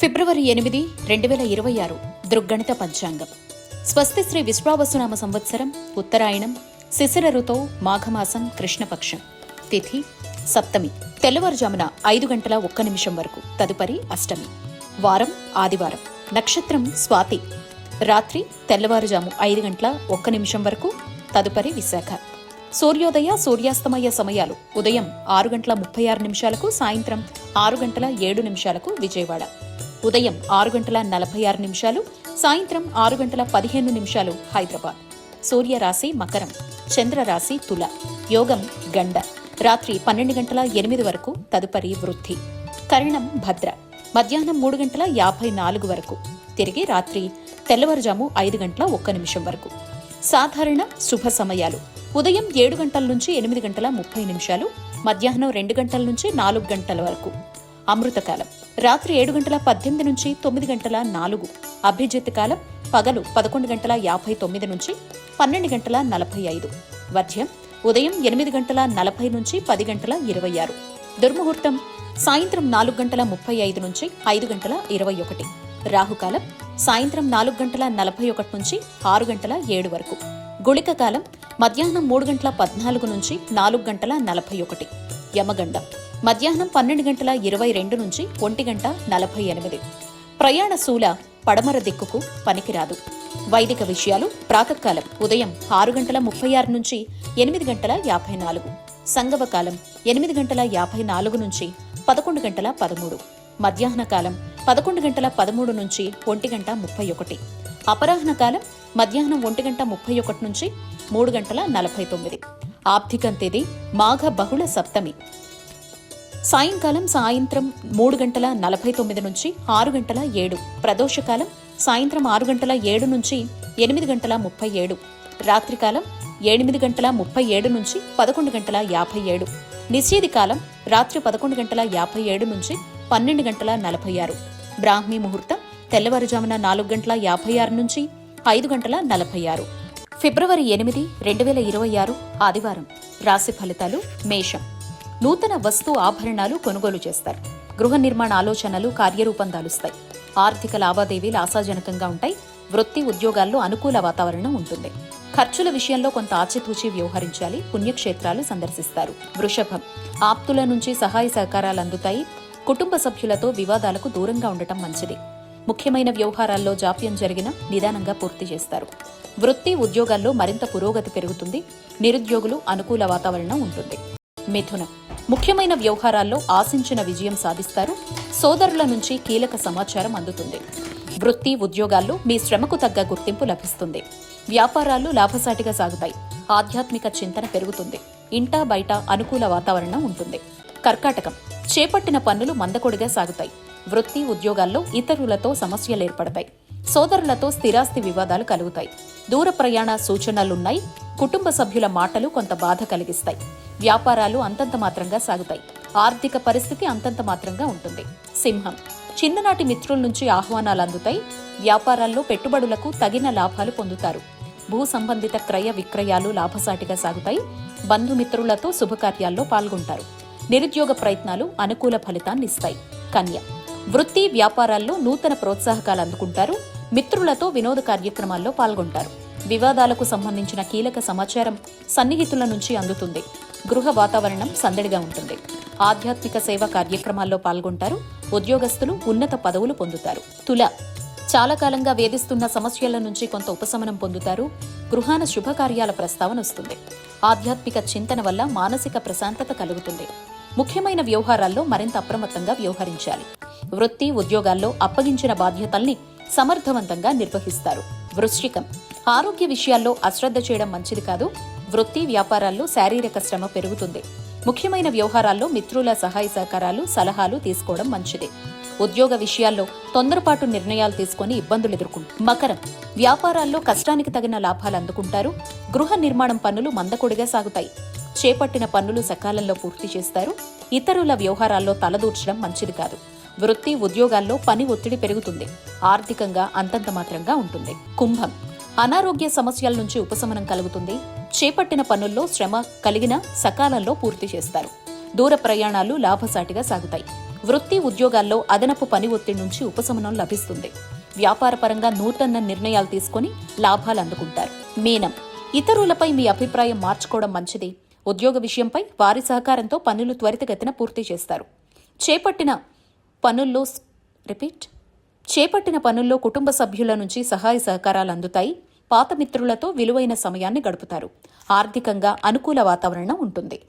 ఫిబ్రవరి 8, 2026 దృగ్గణిత పంచాంగం. స్వస్తి శ్రీ విశ్వావసునామ సంవత్సరం, ఉత్తరాయణం, శిశిర ఋతువు, మాఘమాసం, కృష్ణపక్షం. తిథి సప్తమి, తెల్లవారుజామున 5:01 వరకు, తదుపరి అష్టమి. వారం ఆదివారం. నక్షత్రం స్వాతి. రాత్రి తెల్లవారుజాము 5:01 వరకు, తదుపరి విశాఖ. సూర్యోదయ సూర్యాస్తమయ సమయాలు ఉదయం 6:36 సాయంత్రం 6:07 విజయవాడ. ఉదయం 6:46 సాయంత్రం 6:15 హైదరాబాద్. సూర్యరాశి మకరం, చంద్రరాశి తుల. యోగం గండ. రాత్రి 12:08 వరకు, తదుపరి వృద్ధి. కరణం భద్ర. మధ్యాహ్నం 3:54 వరకు, తిరిగి రాత్రి తెల్లవారుజాము 5:01 వరకు. సాధారణ శుభ సమయాలు ఉదయం 7 గంటల నుంచి 8:30, మధ్యాహ్నం 2 గంటల నుంచి 4 గంటల వరకు. అమృతకాలం రాత్రి 7:18 నుంచి 9:04. అభిజిత్ కాలం పగలు 11:59 నుంచి 12:45. వర్జ్యం ఉదయం 8:40 నుంచి 10:26. దుర్ముహూర్తం సాయంత్రం 4:35 నుంచి 5:21. రాహుకాలం సాయంత్రం 4:41 నుంచి 6:07 వరకు. గుళిక కాలం మధ్యాహ్నం 3:14 నుంచి 4:41. యమగండం మధ్యాహ్నం 12:22 నుంచి 1:48. ప్రయాణ శూల పడమర దిక్కుకు పనికిరాదు. వైదిక విషయాలు ప్రాతకాలం ఉదయం 6:36 నుంచి 8:54. సంగవకాలం 8:54 నుంచి 11:13. మధ్యాహ్న కాలం 11:13 నుంచి 1:31. అపరాహ్న కాలం మధ్యాహ్నం 1:31 నుంచి 3:49. ఆబ్ధికం తేదీ మాఘ బహుళ సప్తమి. సాయంకాలం 3:49 నుంచి 6:07. ప్రదోషకాలం సాయంత్రం 6:07 నుంచి 8:37. రాత్రికాలం 8:37 నుంచి 11:57. నిషేధి కాలం రాత్రి 11:57 నుంచి 12:46. బ్రాహ్మీ ముహూర్తం తెల్లవారుజామున 4:56 నుంచి 5:46. ఫిబ్రవరి 8, 2026 ఆదివారం. రాశి ఫలితాలు. మేషం. నూతన వస్తు ఆభరణాలు కొనుగోలు చేస్తారు. గృహ నిర్మాణ ఆలోచనలు కార్యరూపం దాలుస్తాయి. ఆర్థిక లావాదేవీలు ఆశాజనకంగా ఉంటాయి. వృత్తి ఉద్యోగాల్లో అనుకూల వాతావరణం ఉంటుంది. ఖర్చుల విషయంలో కొంత ఆచితూచి వ్యవహరించాలి. పుణ్యక్షేత్రాలు సందర్శిస్తారు. వృషభం. ఆప్తుల నుంచి సహాయ సహకారాలు అందుతాయి. కుటుంబ సభ్యులతో వివాదాలకు దూరంగా ఉండటం మంచిది. ముఖ్యమైన వ్యవహారాల్లో జాప్యం జరిగినా నిదానంగా పూర్తి చేస్తారు. వృత్తి ఉద్యోగాల్లో మరింత పురోగతి పెరుగుతుంది. నిరుద్యోగులు అనుకూల వాతావరణం ఉంటుంది. మిథునం. ముఖ్యమైన వ్యవహారాల్లో ఆశించిన విజయం సాధిస్తారు. సోదరుల నుంచి కీలక సమాచారం అందుతుంది. వృత్తి ఉద్యోగాల్లో మీ శ్రమకు తగ్గ గుర్తింపు లభిస్తుంది. వ్యాపారాలు లాభసాటిగా సాగుతాయి. ఆధ్యాత్మిక చింతన పెరుగుతుంది. ఇంటా బయట అనుకూల వాతావరణం ఉంటుంది. కర్కాటకం. చేపట్టిన పనులు మందకొడిగా సాగుతాయి. వృత్తి ఉద్యోగాల్లో ఇతరులతో సమస్యలు ఏర్పడతాయి. సోదరులతో స్థిరాస్తి వివాదాలు కలుగుతాయి. దూర ప్రయాణ సూచనలున్నాయి. కుటుంబ సభ్యుల మాటలు కొంత బాధ కలిగిస్తాయి. వ్యాపారాలు అంతంత మాత్రంగా సాగుతాయి. ఆర్థిక పరిస్థితి అంతంత మాత్రంగా ఉంటుంది. సింహం. చిన్ననాటి మిత్రుల నుంచి ఆహ్వానాలు అందుతాయి. వ్యాపారాల్లో పెట్టుబడులకు తగిన లాభాలు పొందుతారు. భూ సంబంధిత క్రయ విక్రయాలు లాభసాటిగా సాగుతాయి. బంధుమిత్రులతో శుభకార్యాల్లో పాల్గొంటారు. నిరుద్యోగ ప్రయత్నాలు అనుకూల ఫలితాన్నిస్తాయి. కన్య. వృత్తి వ్యాపారాల్లో నూతన ప్రోత్సాహకాలు అందుకుంటారు. మిత్రులతో వినోద కార్యక్రమాల్లో పాల్గొంటారు. వివాదాలకు సంబంధించిన కీలక సమాచారం సన్నిహితుల నుంచి అందుతుంది. గృహ వాతావరణం సందడిగా ఉంటుంది. ఆధ్యాత్మిక సేవా కార్యక్రమాల్లో పాల్గొంటారు. ఉద్యోగస్తులు ఉన్నత పదవులు పొందుతారు. తుల. చాలా కాలంగా వేధిస్తున్న సమస్యల నుంచి కొంత ఉపశమనం పొందుతారు. గృహాన శుభకార్యాల ప్రస్తావన వస్తుంది. ఆధ్యాత్మిక చింతన వల్ల మానసిక ప్రశాంతత కలుగుతుంది. ముఖ్యమైన వ్యవహారాల్లో మరింత అప్రమత్తంగా వ్యవహరించాలి. వృత్తి ఉద్యోగాల్లో అప్పగించిన బాధ్యతల్ని సమర్థవంతంగా నిర్వహిస్తారు. వృశ్చికం. ఆరోగ్య విషయాల్లో అశ్రద్ధ చేయడం మంచిది కాదు. వృత్తి వ్యాపారాల్లో శారీరక శ్రమ పెరుగుతుంది. ముఖ్యమైన వ్యవహారాల్లో మిత్రుల సహాయ సహకారాలు సలహాలు తీసుకోవడం మంచిది. ఉద్యోగ విషయాల్లో తొందరపాటు నిర్ణయాలు తీసుకుని ఇబ్బందులు ఎదుర్కొంటారు. మకరం. వ్యాపారాల్లో కష్టానికి తగిన లాభాలు అందుకుంటారు. గృహ నిర్మాణం పనులు మందకొడిగా సాగుతాయి. చేపట్టిన పనులు సకాలంలో పూర్తి చేస్తారు. ఇతరుల వ్యవహారాల్లో తలదూర్చడం మంచిది కాదు. వృత్తి ఉద్యోగాల్లో పని ఒత్తిడి పెరుగుతుంది. ఆర్థికంగా అంతంత మాత్రంగా ఉంటుంది. కుంభం. అనారోగ్య సమస్యల నుంచి ఉపశమనం కలుగుతుంది. చేపట్టిన పనుల్లో శ్రమ కలిగిన సకాలంలో పూర్తి చేస్తారు. దూర ప్రయాణాలు లాభసాటిగా సాగుతాయి. వృత్తి ఉద్యోగాల్లో అదనపు పని ఒత్తిడి నుంచి ఉపశమనం లభిస్తుంది. వ్యాపారపరంగా నూతన నిర్ణయాలు తీసుకుని లాభాలు అందుకుంటారు. మీనం, ఇతరులపై మీ అభిప్రాయం మార్చుకోవడం మంచిది. ఉద్యోగ విషయంపై వారి సహకారంతో పనులు త్వరితగతిన పూర్తి చేస్తారు. చేపట్టిన పనుల్లో కుటుంబ సభ్యుల నుంచి సహాయ సహకారాలు అందుతాయి. పాత మిత్రులతో విలువైన సమయాన్ని గడుపుతారు. ఆర్థికంగా అనుకూల వాతావరణం ఉంటుంది.